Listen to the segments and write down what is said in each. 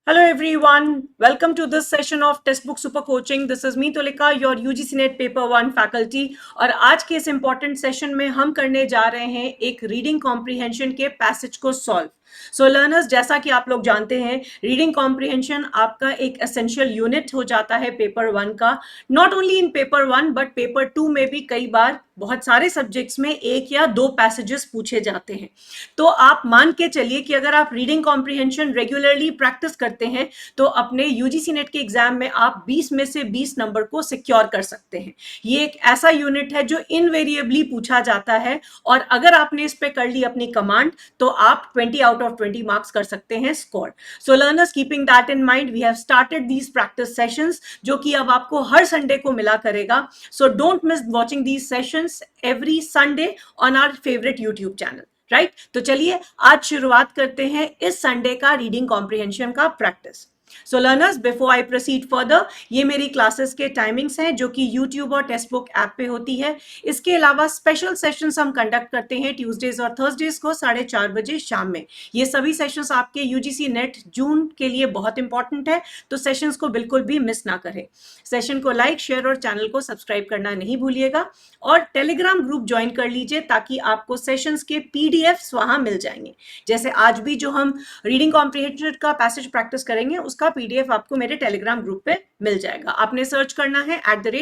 Hello everyone, welcome to this session of Textbook Super Coaching. This is me Tolika, your UGC NET Paper 1 faculty. और आज के इस important session में हम करने जा रहे हैं एक रीडिंग कॉम्प्रिहेंशन के पैसेज को सॉल्व. सो लर्नर्स, जैसा कि आप लोग जानते हैं, रीडिंग कॉम्प्रिहेंशन आपका एक एसेंशियल यूनिट हो जाता है पेपर 1 का. Not only in paper 1 but paper 2 में भी कई बार बहुत सारे सब्जेक्ट्स में एक या दो पैसेजेस पूछे जाते हैं. तो आप मान के चलिए कि अगर आप रीडिंग कॉम्प्रिहेंशन रेगुलरली प्रैक्टिस करते हैं तो अपने यूजीसी नेट के एग्जाम में आप 20 में से 20 नंबर को सिक्योर कर सकते हैं. ये एक ऐसा यूनिट है जो इनवेरिएबली पूछा जाता है और अगर आपने इस पे कर ली अपनी कमांड तो आप 20 आउट ऑफ 20 मार्क्स कर सकते हैं score. So learners, keeping that in mind, we have started these practice sessions जो कि अब आपको हर संडे को मिला करेगा. So don't miss watching these sessions every Sunday on our favorite YouTube channel. Right तो चलिए आज शुरुआत करते हैं इस संडे का रीडिंग कॉम्प्रिहेंशन का practice. So learners, before I proceed further, ये मेरी क्लासेस के टाइमिंग्स हैं जो कि यूट्यूब और टेक्स्ट बुक ऐप पे होती है. इसके अलावा स्पेशल सेशंस हम कंडक्ट करते हैं ट्यूसडेज और थर्सडेज को 4:30 बजे शाम में. ये सभी सेशंस आपके यूजीसी नेट जून के लिए बहुत इंपॉर्टेंट है, तो सेशंस को बिल्कुल भी मिस ना करें. सेशन को लाइक, शेयर और चैनल को सब्सक्राइब करना नहीं भूलिएगा और टेलीग्राम ग्रुप ज्वाइन कर लीजिए ताकि आपको सेशंस के पीडीएफ्स वहां मिल जाएंगे. जैसे आज भी जो हम रीडिंग कॉम्प्रिहेंशन का पैसेज प्रैक्टिस करेंगे उसका पीडीएफ आपको मेरे टेलीग्राम ग्रुप पे मिल जाएगा. आपने सर्च करना है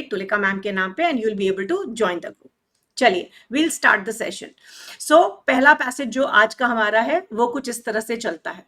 @तुलिका मैम के नाम पे and you will be able to join the group. चलिए we'll start the session. So पहला पैसेज जो आज का हमारा है वो कुछ इस तरह से चलता है.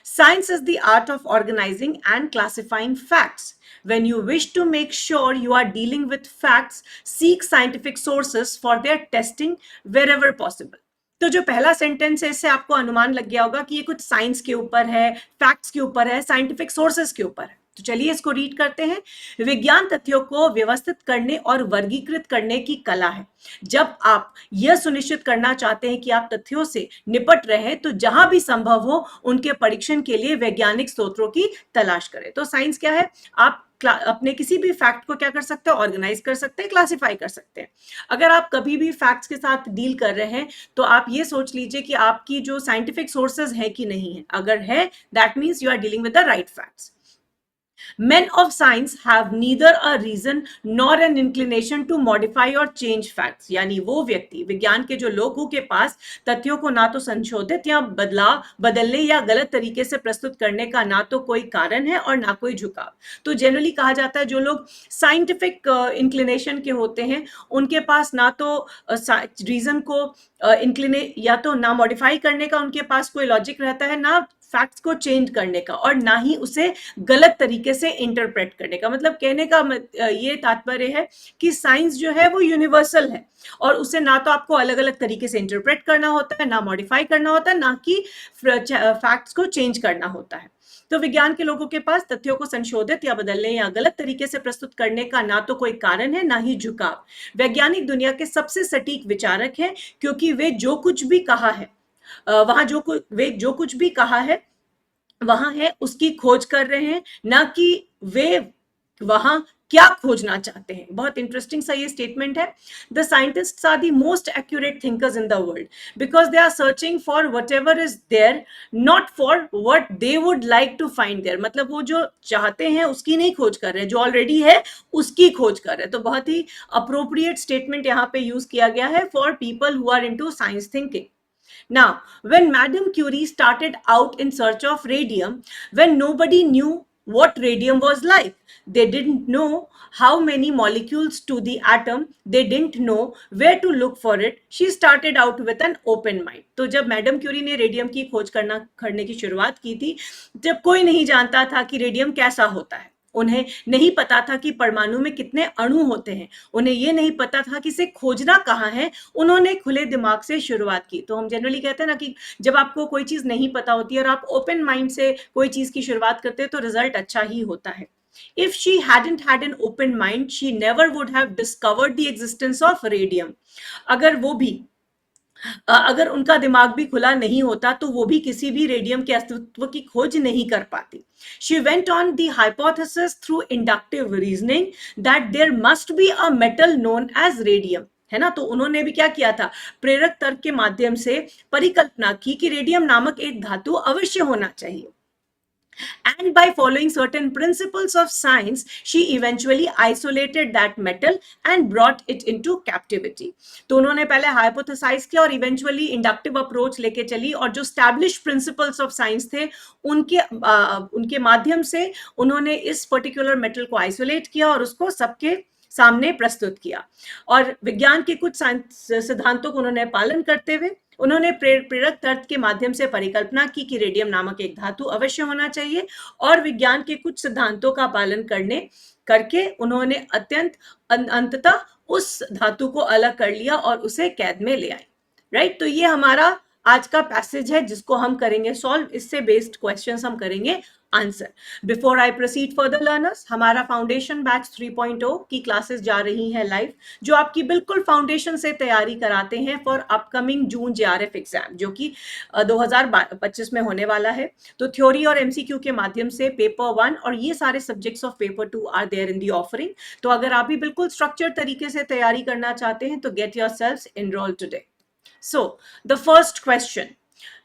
Science is the art of organizing and classifying facts. When you wish to make sure you are dealing with facts, seek scientific sources for their testing wherever possible. तो जो पहला सेंटेंस है इससे आपको अनुमान लग गया होगा कि ये कुछ साइंस के ऊपर है, फैक्ट्स के ऊपर है, साइंटिफिक सोर्सेस के ऊपर है. तो चलिए इसको रीड करते हैं. विज्ञान तथ्यों को व्यवस्थित करने और वर्गीकृत करने की कला है. जब आप यह सुनिश्चित करना चाहते हैं कि आप तथ्यों से निपट रहे हैं तो जहां भी संभव हो उनके परीक्षण के लिए वैज्ञानिक स्रोतों की तलाश करें. तो साइंस क्या है? आप अपने किसी भी फैक्ट को क्या कर सकते हैं? ऑर्गेनाइज कर सकते हैं, क्लासिफाई कर सकते हैं. अगर आप कभी भी फैक्ट्स के साथ डील कर रहे हैं तो आप ये सोच लीजिए कि आपकी जो साइंटिफिक सोर्सेज है कि नहीं है. अगर है, that means you are dealing with the right facts. Men of science have neither a reason nor an inclination to modify or change facts. यानी वो व्यक्ति, विज्ञान के जो लोगों के पास तथ्यों को ना तो संशोधित या बदलने या गलत तरीके से प्रस्तुत करने का ना तो कोई कारण है और ना कोई झुकाव. तो जनरली कहा जाता है जो लोग साइंटिफिक इंक्लिनेशन के होते हैं उनके पास ना तो रीजन को इंक्लिने या तो ना मॉडिफाई करने का उनके पास कोई लॉजिक रहता है, ना फैक्ट्स को चेंज करने का और ना ही उसे गलत तरीके से इंटरप्रेट करने का. मतलब कहने का ये तात्पर्य है कि साइंस जो है वो यूनिवर्सल है और उसे ना तो आपको अलग अलग तरीके से इंटरप्रेट करना होता है, ना मॉडिफाई करना होता है, ना कि फैक्ट्स को चेंज करना होता है. तो विज्ञान के लोगों के पास तथ्यों को संशोधित या बदलने या गलत तरीके से प्रस्तुत करने का ना तो कोई कारण है ना ही झुकाव. वैज्ञानिक दुनिया के सबसे सटीक विचारक हैं क्योंकि वे जो कुछ भी कहा है वे जो कुछ भी कहा है वहां है उसकी खोज कर रहे हैं, ना कि वे वहां क्या खोजना चाहते हैं. बहुत इंटरेस्टिंग सा ये स्टेटमेंट है. The scientists are the most accurate thinkers in the world because they are searching for whatever is there, not for what they would like to find there. मतलब वो जो चाहते हैं उसकी नहीं खोज कर रहे हैं, जो ऑलरेडी है उसकी खोज कर रहे हैं. तो बहुत ही अप्रोप्रिएट स्टेटमेंट यहाँ पे यूज किया गया है for people who are into science thinking. Now, when Madame Curie started out in search of radium, when nobody knew what radium was like, they didn't know how many molecules to the atom, they didn't know where to look for it, she started out with an open mind. तो जब madam Curie ने radium की खोज करने की शुरुआत की थी, जब कोई नहीं जानता था कि रेडियम कैसा होता है, उन्हें नहीं पता था कि परमाणु में कितने अणु होते हैं, उन्हें यह नहीं पता था कि इसे खोजना कहाँ है, उन्होंने खुले दिमाग से शुरुआत की. तो हम जनरली कहते हैं ना कि जब आपको कोई चीज नहीं पता होती है और आप ओपन माइंड से कोई चीज की शुरुआत करते हैं तो रिजल्ट अच्छा ही होता है. If she hadn't had an open mind, she never would have discovered the existence of radium. अगर उनका दिमाग भी खुला नहीं होता तो वो भी किसी भी रेडियम के अस्तित्व की खोज नहीं कर पाती. She went on the hypothesis through inductive reasoning that there must be a metal known as radium. है ना. तो उन्होंने भी क्या किया था? प्रेरक तर्क के माध्यम से परिकल्पना की कि रेडियम नामक एक धातु अवश्य होना चाहिए. And by following certain principles of science, she eventually isolated that metal and brought it into captivity. तो उन्होंने पहले हाइपोथेसाइज किया और इवेंचुअली इंडक्टिव अप्रोच लेके चली और जो स्टैब्लिश प्रिंसिपल्स ऑफ साइंस थे उनके माध्यम से उन्होंने इस पर्टिकुलर मेटल को आइसोलेट किया और उसको सबके सामने प्रस्तुत किया। और विज्ञान के कुछ सिद्धांतों को उन्होंने पालन करते हुए उन्होंने प्रेरक तर्क के माध्यम से परिकल्पना की कि रेडियम नामक एक धातु अवश्य होना चाहिए और विज्ञान के कुछ सिद्धांतों का पालन करके उन्होंने अंततः उस धातु को अलग कर लिया और उसे कैद में ले आए। राइट, तो ये हमारा आज का पैसेज है जिसको हम करेंगे सॉल्व। इससे बेस्ड क्वेश्चंस हम करेंगे answer. Before I proceed further learners, हमारा फाउंडेशन बैच 3.0 की क्लासेस जा रही हैं लाइव, जो आपकी बिल्कुल फाउंडेशन से तैयारी कराते हैं for upcoming June JRF exam, जो कि 2025 में होने वाला है। तो थ्योरी और एमसीक्यू के माध्यम से पेपर 1 और ये सारे subjects of paper 2 are there in the offering. तो अगर आप भी बिल्कुल स्ट्रक्चर तरीके से तैयारी करना चाहते हैं तो get yourselves enrolled today. So the first question,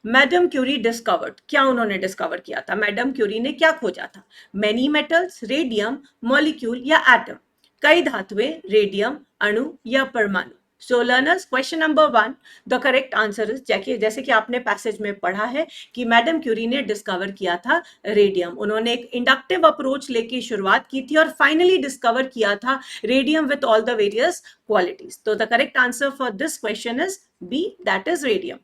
madam Curie discovered, क्या उन्होंने डिस्कवर किया था? मैडम क्यूरी ने क्या खोजा था? मैनी मेटल्स, रेडियम, मॉलिक्यूल या एटम? कई धातुएं, रेडियम, अणु या परमाणु? सो learners, question number 1, the correct answer is, जैसे कि आपने पैसेज में पढ़ा है कि मैडम क्यूरी ने डिस्कवर किया था रेडियम। उन्होंने एक इंडक्टिव अप्रोच लेके शुरुआत की थी और फाइनली डिस्कवर किया था radium with all the various qualities. तो the correct answer for this question is B, that is radium.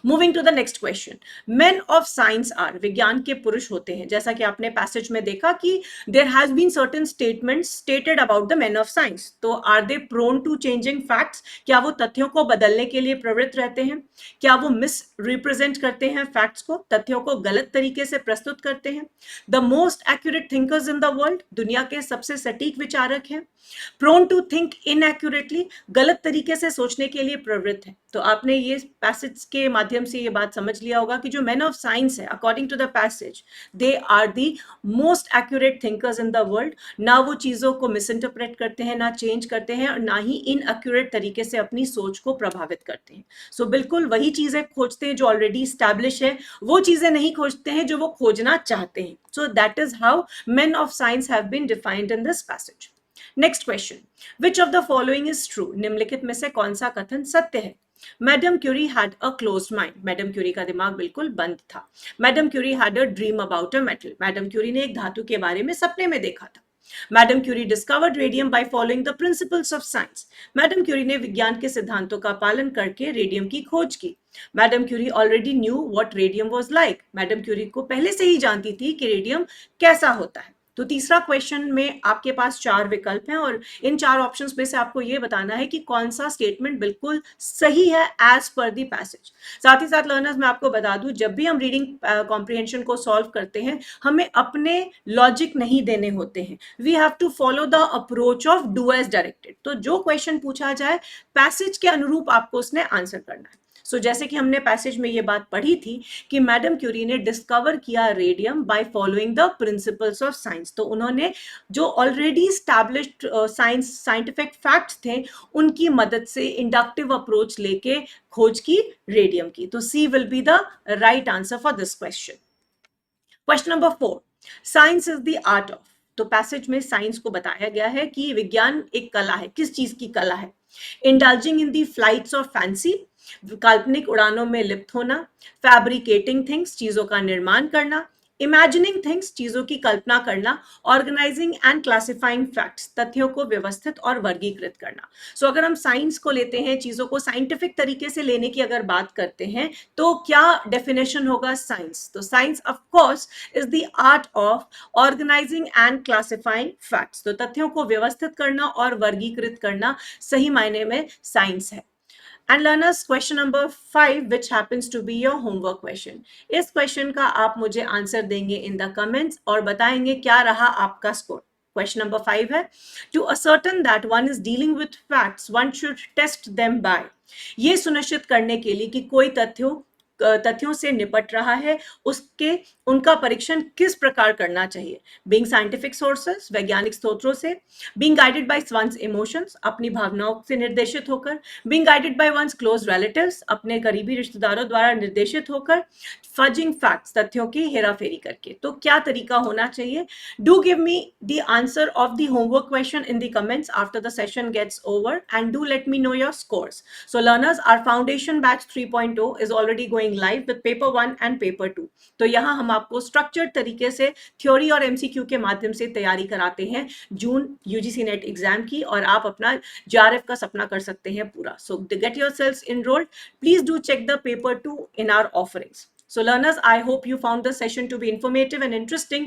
Moving to the next question, men of science are, विज्ञान के पुरुष होते हैं। जैसा कि आपने पैसेज में देखा कि there has been certain statements stated about the men of science. तो are they prone to changing facts, क्या वो तथ्यों को बदलने के लिए प्रवृत्त रहते हैं? क्या वो मिस रिप्रेजेंट करते हैं फैक्ट्स को, तथ्यों को गलत तरीके से प्रस्तुत करते हैं? The most accurate thinkers in the world, दुनिया के सबसे सटीक विचारक हैं। प्रोन टू थिंक इनएक्यूरेटली, गलत तरीके से सोचने के लिए प्रवृत्त है। तो आपने ये पैसेज के माध्यम से ये बात समझ लिया होगा कि जो मैन ऑफ साइंस है, according to the passage, they are the most accurate thinkers in the world. ना वो चीजों को मिस इंटरप्रेट करते हैं, ना चेंज करते हैं और ना ही इनएक्यूरेट तरीके से अपनी सोच को प्रभावित करते हैं। सो बिल्कुल वही चीजें खोजते हैं जो ऑलरेडी स्टैब्लिश है, वो चीजें नहीं खोजते हैं जो वो खोजना चाहते हैं। So that is how men of science have been defined in this passage. Next question, which of the following is true, निम्नलिखित में से कौन सा कथन सत्य है? Madam Curie had a closed mind, madam Curie का दिमाग बिल्कुल बंद था। Madam Curie had a dream about a metal, madam Curie ने एक धातु के बारे में सपने में देखा था। Madam Curie discovered radium by following the principles of science, madam Curie ने विज्ञान के सिद्धांतों का पालन करके रेडियम की खोज की। Madam Curie already knew what radium was like, madam Curie को पहले से ही जानती थी कि रेडियम कैसा होता है। तो तीसरा क्वेश्चन में आपके पास 4 विकल्प हैं और इन 4 ऑप्शंस में से आपको ये बताना है कि कौन सा स्टेटमेंट बिल्कुल सही है एज पर द पैसेज। साथ ही साथ लर्नर्स, मैं आपको बता दूं, जब भी हम रीडिंग कॉम्प्रिहेंशन को सॉल्व करते हैं हमें अपने लॉजिक नहीं देने होते हैं, we have to follow the approach of do as directed. तो जो क्वेश्चन पूछा जाए पैसेज के अनुरूप आपको उसने आंसर करना है। सो जैसे कि हमने पैसेज में ये बात पढ़ी थी कि मैडम क्यूरी ने डिस्कवर किया radium by following the principles of science. तो उन्होंने जो ऑलरेडी स्टैब्लिश्ड साइंटिफिक फैक्ट्स थे उनकी मदद से इंडक्टिव अप्रोच लेके खोज की रेडियम की। तो C will be the right answer for this question. Question number 4, science is the art of, तो पैसेज में साइंस को बताया गया है कि विज्ञान एक कला है। किस चीज की कला है? Indulging in the flights of fancy, काल्पनिक उड़ानों में लिप्त होना, फैब्रिकेटिंग थिंग्स, चीजों का निर्माण करना, इमेजिनिंग थिंग्स, चीजों की कल्पना करना, ऑर्गेनाइजिंग एंड क्लासिफाइंग फैक्ट्स, तथ्यों को व्यवस्थित और वर्गीकृत करना। सो अगर हम साइंस को लेते हैं, चीजों को साइंटिफिक तरीके से लेने की अगर बात करते हैं तो क्या डेफिनेशन होगा साइंस? तो science of course is the art of organising and classifying facts. तो तथ्यों को व्यवस्थित करना और वर्गीकृत करना सही मायने में साइंस है। And learners, question number 5, which happens to be your homework question. इस क्वेश्चन का आप मुझे आंसर देंगे इन द कमेंट्स और बताएंगे क्या रहा आपका स्कोर। क्वेश्चन नंबर 5 है, to ascertain that one is dealing with facts one should test them by, ये सुनिश्चित करने के लिए कि कोई तथ्यों से निपट रहा है उनका परीक्षण किस प्रकार करना चाहिए। बीइंग साइंटिफिक सोर्सेस, वैज्ञानिक स्रोतों से, being guided by one's emotions, अपनी भावनाओं से निर्देशित होकर, being guided by one's close relatives, अपने करीबी रिश्तेदारों द्वारा निर्देशित होकर, फजिंग फैक्ट्स, तथ्यों की हेराफेरी करके। तो क्या तरीका होना चाहिए? Do give me the answer of the homework question in the comments after the session gets over, and do let me know your scores. So learners, our foundation batch 3.0 is already going live with paper 1 and paper 2. तो यहाँ हम आपको structured तरीके से theory और MCQ के माध्यम से तैयारी कराते हैं जून यूजीसी नेट एग्जाम की, और आप अपना जेआरएफ का सपना कर सकते हैं पूरा। So get yourselves enrolled. Please do check the paper 2 in our offerings. So learners, I hope you found the session to be informative and interesting.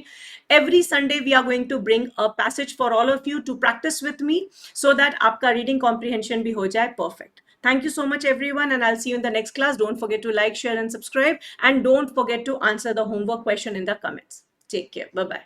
Every Sunday we are going to bring a passage for all of you to practice with me so that आपका reading comprehension भी हो जाए perfect. Thank you so much everyone, and I'll see you in the next class. Don't forget to like, share and subscribe, and don't forget to answer the homework question in the comments. Take care. Bye bye.